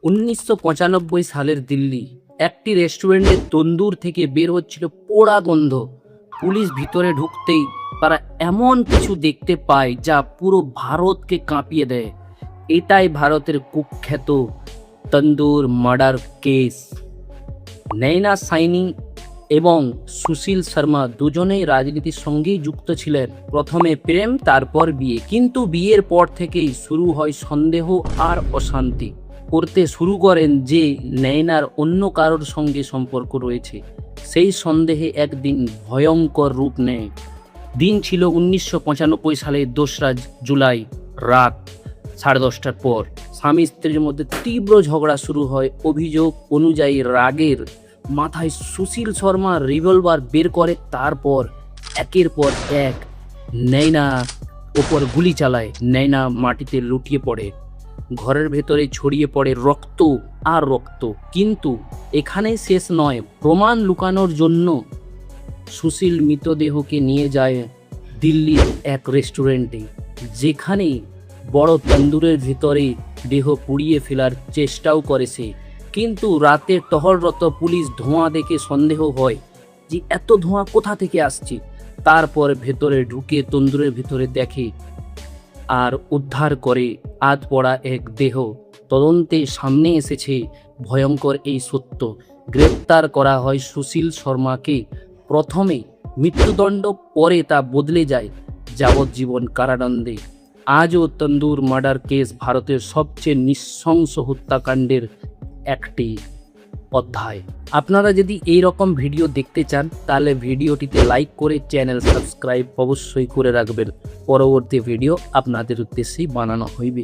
1995 সালের দিল্লি, একটি রেস্টুরেন্টে তন্দুর থেকে বের হচ্ছিল পোড়া গন্ধ। পুলিশ ভিতরে ঢুকতেই তারা এমন কিছু দেখতে পায় যা পুরো ভারতকে কাঁপিয়ে দেয়। এটাই ভারতের কুখ্যাত তন্দুর মার্ডার কেস। নৈনা সাইনি এবং সুশীল শর্মা দুজনেই রাজনীতির সঙ্গেই যুক্ত ছিলেন। প্রথমে প্রেম, তারপর বিয়ে, কিন্তু বিয়ের পর থেকেই শুরু হয় সন্দেহ আর অশান্তি। করতে শুরু করেন যে নৈনার অন্য কারোর সঙ্গে সম্পর্ক রয়েছে। সেই সন্দেহে একদিন ভয়ঙ্কর রূপ নেয়। দিন ছিল 1995 সালের 2রা জুলাই, রাত 10:30টার পর। স্বামী স্ত্রীর মধ্যে তীব্র ঝগড়া শুরু হয়। অভিযোগ অনুযায়ী রাগের মাথায় সুশীল শর্মা রিভলভার বের করে, তারপর একের পর এক নৈনা ওপর গুলি চালায়। নৈনা মাটিতে লুটিয়ে পড়ে, ঘরের ভেতরে ছড়িয়ে পড়ে রক্ত আর রক্ত। কিন্তু এখানেই শেষ নয়। প্রমাণ লুকানোর জন্য সুশীল মৃতদেহকে নিয়ে যায় দিল্লির এক রেস্টুরেন্টে, যেখানে বড় তন্দুরের ভিতরে দেহ পুড়িয়ে ফেলার চেষ্টাও করে সে। কিন্তু রাতে টহলরত পুলিশ ধোঁয়া দেখে সন্দেহ হয় যে এত ধোঁয়া কোথা থেকে আসছে। তারপর ভেতরে ঢুকে তন্দুরের ভিতরে দেখে আর উদ্ধার করে আধ পড়া এক দেহ। তদন্তে সামনে এসেছে ভয়ঙ্কর এই সত্য। গ্রেপ্তার করা হয় সুশীল শর্মাকে। প্রথমে মৃত্যুদণ্ড, পরে তা বদলে যায় যাবজ্জীবন কারাদণ্ডে। আজও তন্দুর মার্ডার কেস ভারতের সবচেয়ে নৃশংস হত্যাকাণ্ডের একটি অধ্যায়। আপনারা যদি এই রকম ভিডিও দেখতে চান তাহলে ভিডিওটিতে লাইক করে চ্যানেল সাবস্ক্রাইব অবশ্যই করে রাখবেন। পরবর্তী ভিডিও আপনাদের উদ্দেশ্যেই বানানো হইবে।